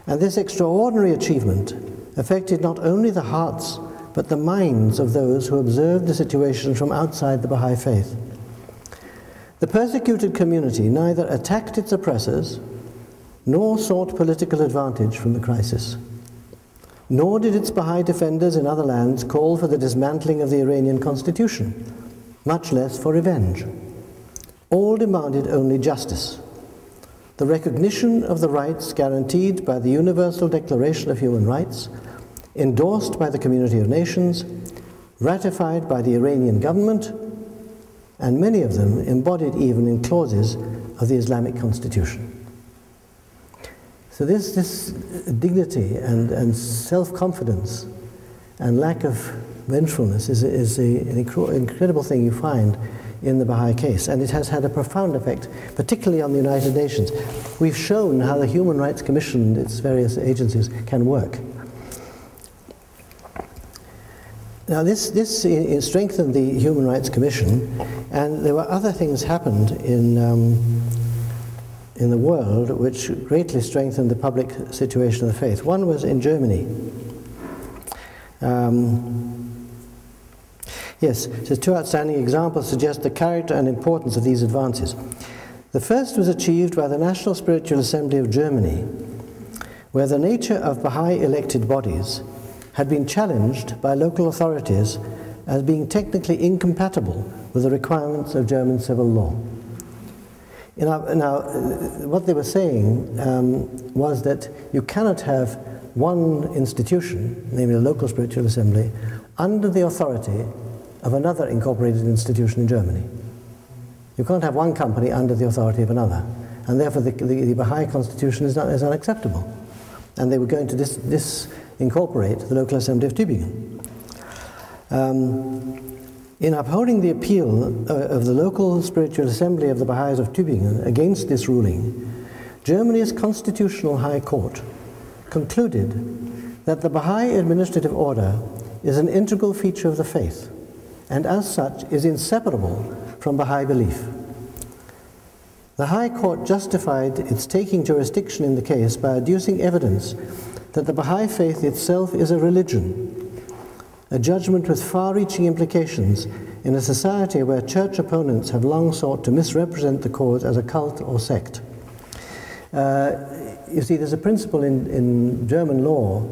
And this extraordinary achievement affected not only the hearts, but the minds of those who observed the situation from outside the Baha'i faith. The persecuted community neither attacked its oppressors, nor sought political advantage from the crisis. Nor did its Baha'i defenders in other lands call for the dismantling of the Iranian constitution, much less for revenge. All demanded only justice, the recognition of the rights guaranteed by the Universal Declaration of Human Rights, endorsed by the Community of Nations, ratified by the Iranian government, and many of them embodied even in clauses of the Islamic Constitution. So this dignity and self-confidence and lack of vengefulness is an incredible thing you find in the Baha'i case, and it has had a profound effect, particularly on the United Nations. We've shown how the Human Rights Commission and its various agencies can work. Now this strengthened the Human Rights Commission, and there were other things happened in the world which greatly strengthened the public situation of the faith. One was in Germany. Yes, so two outstanding examples suggest the character and importance of these advances. The first was achieved by the National Spiritual Assembly of Germany, where the nature of Baha'i elected bodies had been challenged by local authorities as being technically incompatible with the requirements of German civil law. Now, what they were saying was that you cannot have one institution, namely a local spiritual assembly, under the authority of another incorporated institution in Germany. You can't have one company under the authority of another, and therefore the Baha'i constitution is unacceptable. And they were going to disincorporate the local assembly of Tübingen. In upholding the appeal of the local spiritual assembly of the Baha'is of Tübingen against this ruling, Germany's constitutional high court concluded that the Baha'i administrative order is an integral feature of the faith, and as such is inseparable from Baha'i belief. The High Court justified its taking jurisdiction in the case by adducing evidence that the Baha'i faith itself is a religion, a judgment with far-reaching implications in a society where church opponents have long sought to misrepresent the cause as a cult or sect. You see, there's a principle in German law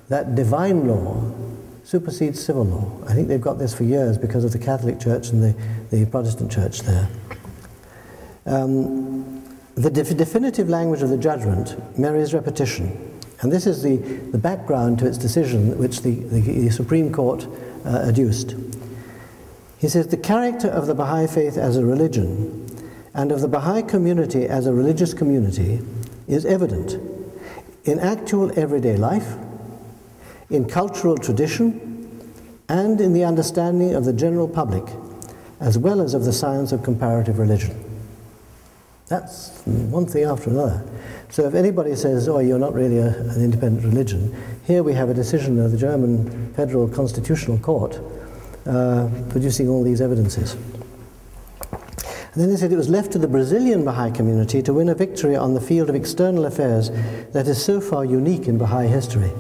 that divine law supersedes civil law. I think they've got this for years because of the Catholic Church and the Protestant Church there. The definitive language of the judgment merits repetition, and this is the background to its decision which the Supreme Court adduced. He says, the character of the Baha'i faith as a religion and of the Baha'i community as a religious community is evident in actual everyday life, in cultural tradition, and in the understanding of the general public, as well as of the science of comparative religion. That's one thing after another. So if anybody says, oh, you're not really an independent religion, here we have a decision of the German Federal Constitutional Court producing all these evidences. And then they said it was left to the Brazilian Baha'i community to win a victory on the field of external affairs that is so far unique in Baha'i history.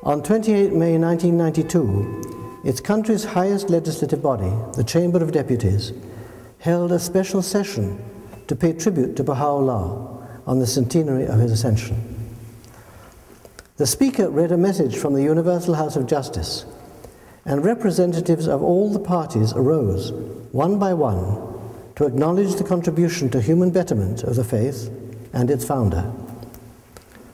On 28 May 1992, its country's highest legislative body, the Chamber of Deputies, held a special session to pay tribute to Baha'u'llah on the centenary of his ascension. The speaker read a message from the Universal House of Justice, and representatives of all the parties arose, one by one, to acknowledge the contribution to human betterment of the faith and its founder.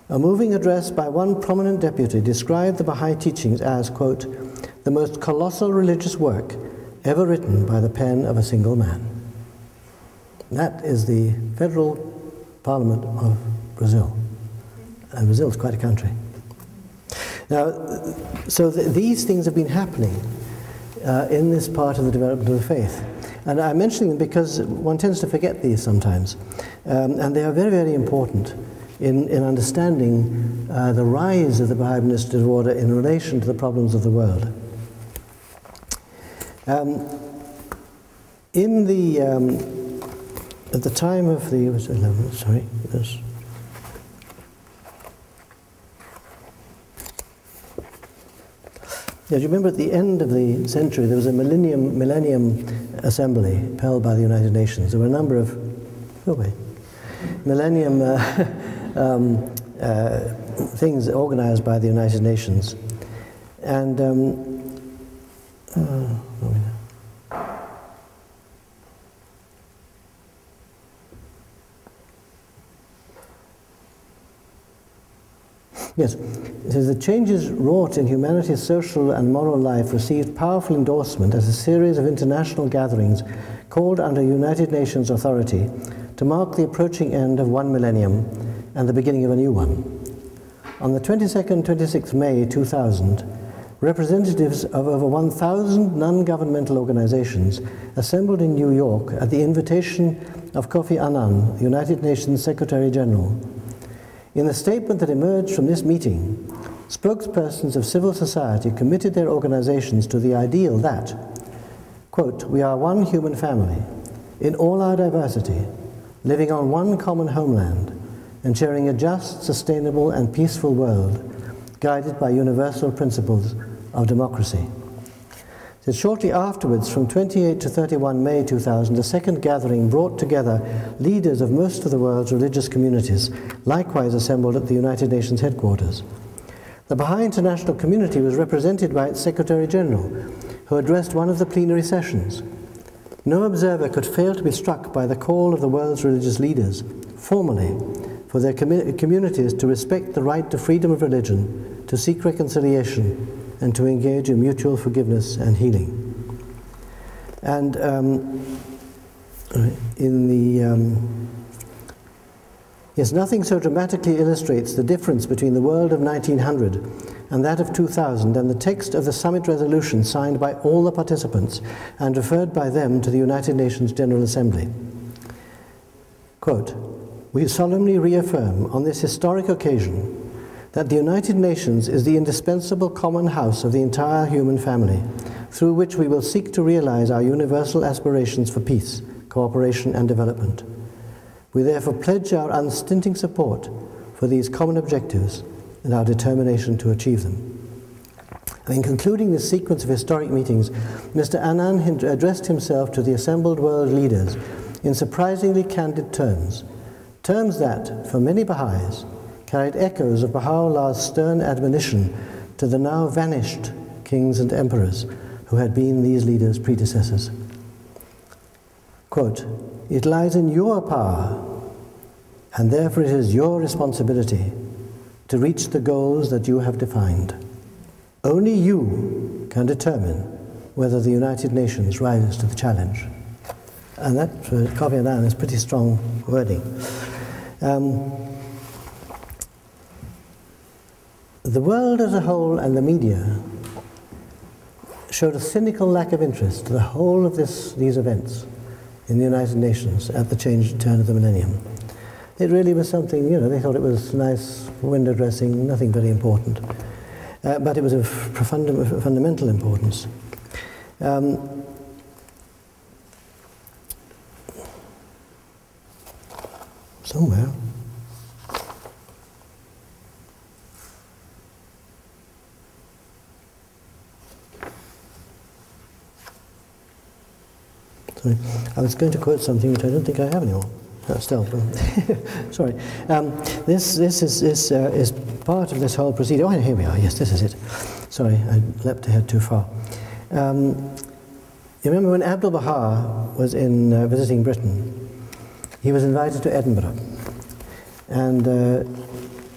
A moving address by one prominent deputy described the Baha'i teachings as, quote, the most colossal religious work ever written by the pen of a single man. That is the Federal Parliament of Brazil. And Brazil is quite a country. Now, so these things have been happening in this part of the development of the faith. And I'm mentioning them because one tends to forget these sometimes. And they are very, very important in understanding the rise of the Baha'i administrative order in relation to the problems of the world. At the time of the, Yeah, do you remember at the end of the century there was a Millennium Assembly held by the United Nations. There were a number of Millennium things organized by the United Nations. And yes, it says the changes wrought in humanity's social and moral life received powerful endorsement as a series of international gatherings called under United Nations authority to mark the approaching end of one millennium and the beginning of a new one. On the 22nd, 26th May 2000, representatives of over 1,000 non-governmental organizations assembled in New York at the invitation of Kofi Annan, United Nations Secretary General. In the statement that emerged from this meeting, spokespersons of civil society committed their organizations to the ideal that, quote, we are one human family, in all our diversity, living on one common homeland, and sharing a just, sustainable, and peaceful world, guided by universal principles of democracy. So shortly afterwards, from 28 to 31 May 2000, a second gathering brought together leaders of most of the world's religious communities, likewise assembled at the United Nations headquarters. The Baha'i international community was represented by its Secretary General, who addressed one of the plenary sessions. No observer could fail to be struck by the call of the world's religious leaders, formally, for their communities to respect the right to freedom of religion, to seek reconciliation, and to engage in mutual forgiveness and healing. And yes, nothing so dramatically illustrates the difference between the world of 1900 and that of 2000 than the text of the summit resolution signed by all the participants and referred by them to the United Nations General Assembly. Quote, we solemnly reaffirm on this historic occasion that the United Nations is the indispensable common house of the entire human family, through which we will seek to realize our universal aspirations for peace, cooperation, and development. We therefore pledge our unstinting support for these common objectives and our determination to achieve them. And in concluding this sequence of historic meetings, Mr. Annan addressed himself to the assembled world leaders in surprisingly candid terms, terms that, for many Baha'is, carried echoes of Baha'u'llah's stern admonition to the now vanished kings and emperors who had been these leaders' predecessors. Quote, it lies in your power, and therefore it is your responsibility to reach the goals that you have defined. Only you can determine whether the United Nations rises to the challenge. And that, for Kofi Annan, is pretty strong wording. The world as a whole and the media showed a cynical lack of interest to the whole of these events in the United Nations at the turn of the millennium. It really was something, you know, they thought it was nice window dressing, nothing very important. But it was of fundamental importance. Somewhere. Sorry. I was going to quote something which I don't think I have anymore. Still, sorry. This is part of this whole proceeding. Oh, here we are. Yes, this is it. Sorry, I leapt ahead too far. You remember when Abdul Baha was in visiting Britain, he was invited to Edinburgh, and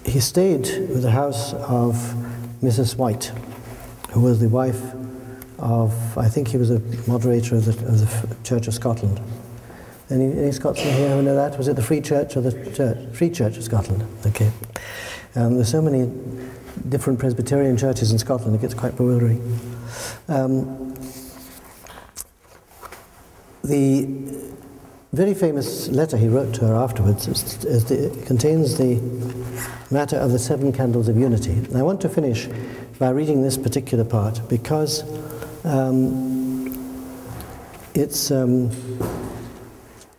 he stayed with the house of Mrs. White, who was the wife of, I think he was a moderator of the Church of Scotland. Any Scotsmen here who know that? Was it the Free Church or the Church? Free Church of Scotland, okay. There's so many different Presbyterian churches in Scotland, it gets quite bewildering. The very famous letter he wrote to her afterwards contains the matter of the 7 candles of unity. And I want to finish by reading this particular part because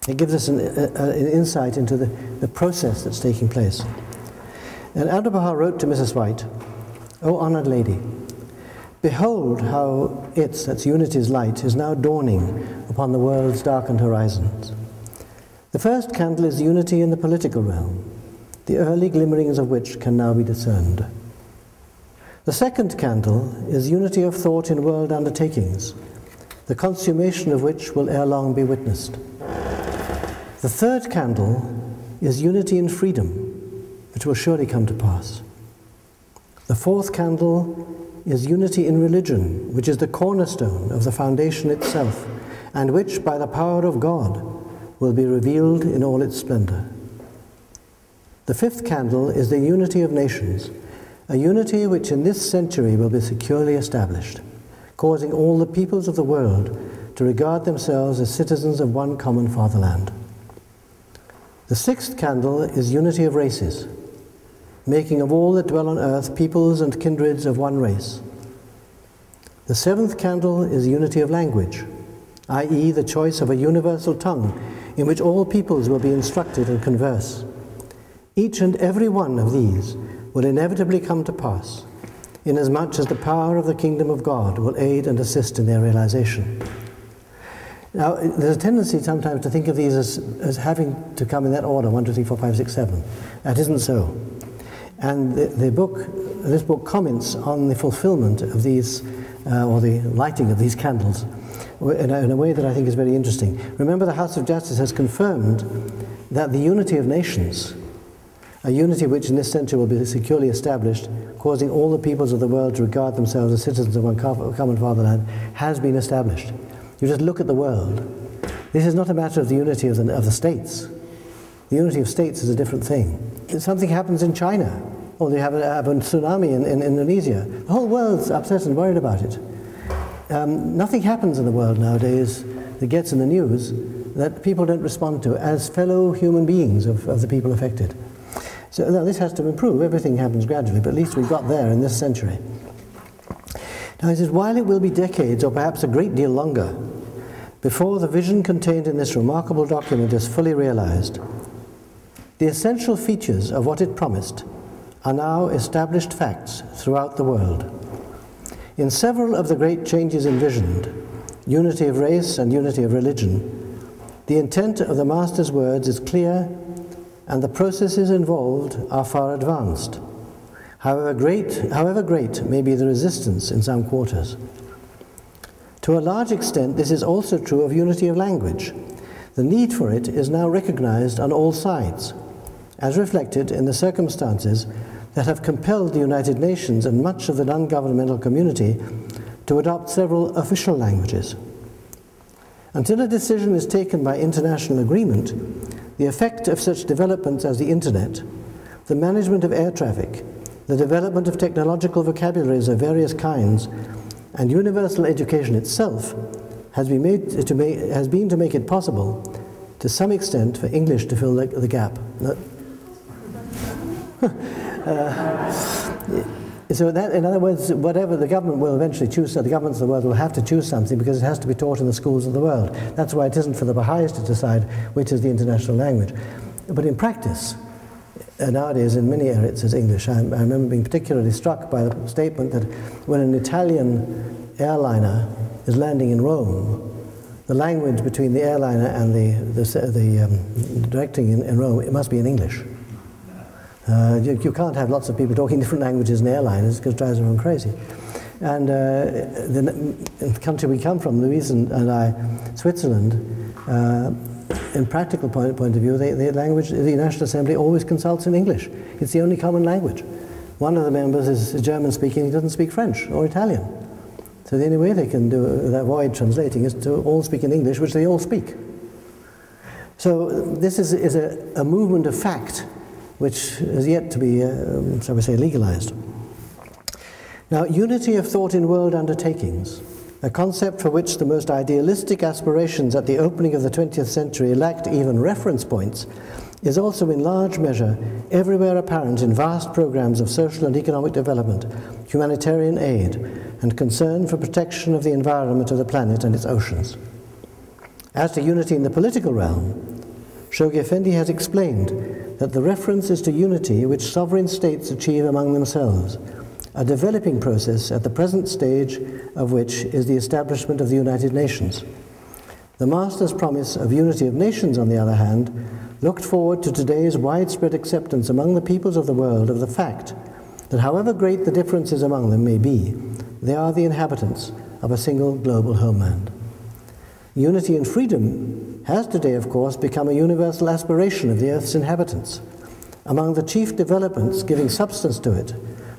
it gives us an insight into the process that's taking place. And Abdul Baha wrote to Mrs. White, O honoured lady, behold how that's unity's light, is now dawning upon the world's darkened horizons. The first candle is unity in the political realm, the early glimmerings of which can now be discerned. The second candle is unity of thought in world undertakings, the consummation of which will ere long be witnessed. The third candle is unity in freedom, which will surely come to pass. The fourth candle is unity in religion, which is the cornerstone of the foundation itself, and which, by the power of God, will be revealed in all its splendor. The fifth candle is the unity of nations, a unity which in this century will be securely established, causing all the peoples of the world to regard themselves as citizens of one common fatherland. The sixth candle is unity of races, making of all that dwell on earth peoples and kindreds of one race. The seventh candle is unity of language, i.e. the choice of a universal tongue in which all peoples will be instructed and converse. Each and every one of these will inevitably come to pass, inasmuch as the power of the kingdom of God will aid and assist in their realization. Now, there's a tendency sometimes to think of these as having to come in that order, 1, 2, 3, 4, 5, 6, 7. That isn't so. And this book comments on the fulfillment of these, or the lighting of these candles, in a way that I think is very interesting. Remember, the House of Justice has confirmed that the unity of nations, a unity which in this century will be securely established, causing all the peoples of the world to regard themselves as citizens of one common fatherland, has been established. You just look at the world. This is not a matter of the unity of the states. The unity of states is a different thing. If something happens in China, or they have a tsunami in Indonesia, the whole world's upset and worried about it. Nothing happens in the world nowadays that gets in the news that people don't respond to as fellow human beings of the people affected. So now this has to improve. Everything happens gradually, but at least we got there in this century. Now he says, while it will be decades, or perhaps a great deal longer, before the vision contained in this remarkable document is fully realized, the essential features of what it promised are now established facts throughout the world. In several of the great changes envisioned, unity of race and unity of religion, the intent of the Master's words is clear and the processes involved are far advanced. However great may be the resistance in some quarters. To a large extent, this is also true of unity of language. The need for it is now recognized on all sides, as reflected in the circumstances that have compelled the United Nations and much of the non-governmental community to adopt several official languages. Until a decision is taken by international agreement, the effect of such developments as the Internet, the management of air traffic, the development of technological vocabularies of various kinds, and universal education itself has been to make it possible, to some extent, for English to fill the gap. So that, in other words, whatever the government will eventually choose, the governments of the world will have to choose something because it has to be taught in the schools of the world. That's why it isn't for the Baha'is to decide which is the international language. But in practice, nowadays in many areas it's English. I remember being particularly struck by the statement that when an Italian airliner is landing in Rome, the language between the airliner and the directing in Rome, it must be in English. You can't have lots of people talking different languages in airliners because it drives everyone crazy. And in the country we come from, Louise and I, Switzerland, in practical point of view, the National Assembly always consults in English. It's the only common language. One of the members is German speaking, he doesn't speak French or Italian. So the only way they can avoid translating is to all speak in English, which they all speak. So this is a movement of fact which is yet to be, shall we say, legalized. Now, unity of thought in world undertakings, a concept for which the most idealistic aspirations at the opening of the 20th century lacked even reference points, is also in large measure everywhere apparent in vast programs of social and economic development, humanitarian aid, and concern for protection of the environment of the planet and its oceans. As to unity in the political realm, Shoghi Effendi has explained that the reference is to unity which sovereign states achieve among themselves, a developing process at the present stage of which is the establishment of the United Nations. The Master's promise of unity of nations, on the other hand, looked forward to today's widespread acceptance among the peoples of the world of the fact that however great the differences among them may be, they are the inhabitants of a single global homeland. Unity and freedom has today, of course, become a universal aspiration of the Earth's inhabitants. Among the chief developments giving substance to it,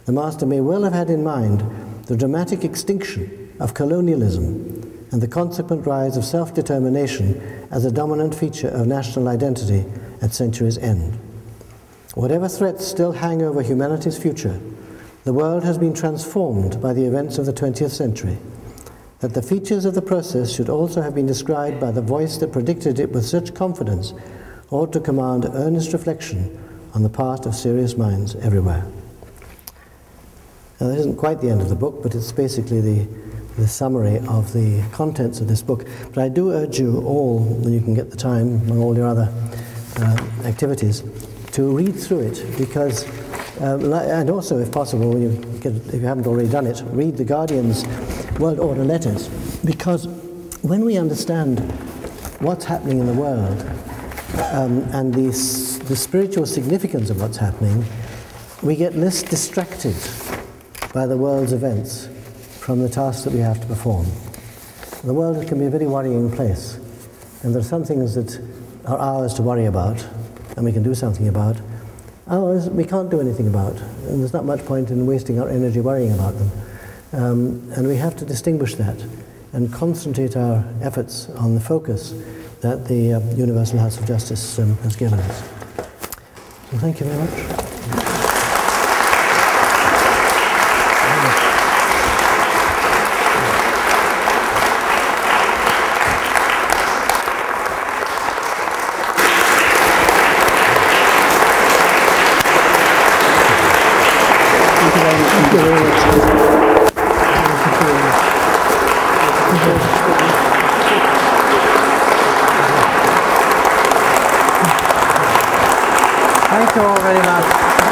the Master may well have had in mind the dramatic extinction of colonialism and the consequent rise of self-determination as a dominant feature of national identity at century's end. Whatever threats still hang over humanity's future, the world has been transformed by the events of the 20th century. That the features of the process should also have been described by the voice that predicted it with such confidence ought to command earnest reflection on the part of serious minds everywhere. Now, that isn't quite the end of the book, but it's basically the summary of the contents of this book. But I do urge you all, when you can get the time among all your other activities, to read through it, because, and also, if possible, when if you haven't already done it, read the Guardian's World Order letters, because when we understand what's happening in the world and the spiritual significance of what's happening, we get less distracted by the world's events from the tasks that we have to perform. The world can be a very worrying place, and there are some things that are ours to worry about, and we can do something about. Others we can't do anything about, and there's not much point in wasting our energy worrying about them. And we have to distinguish that and concentrate our efforts on the focus that the Universal House of Justice has given us. So thank you very much. Thank you all very much.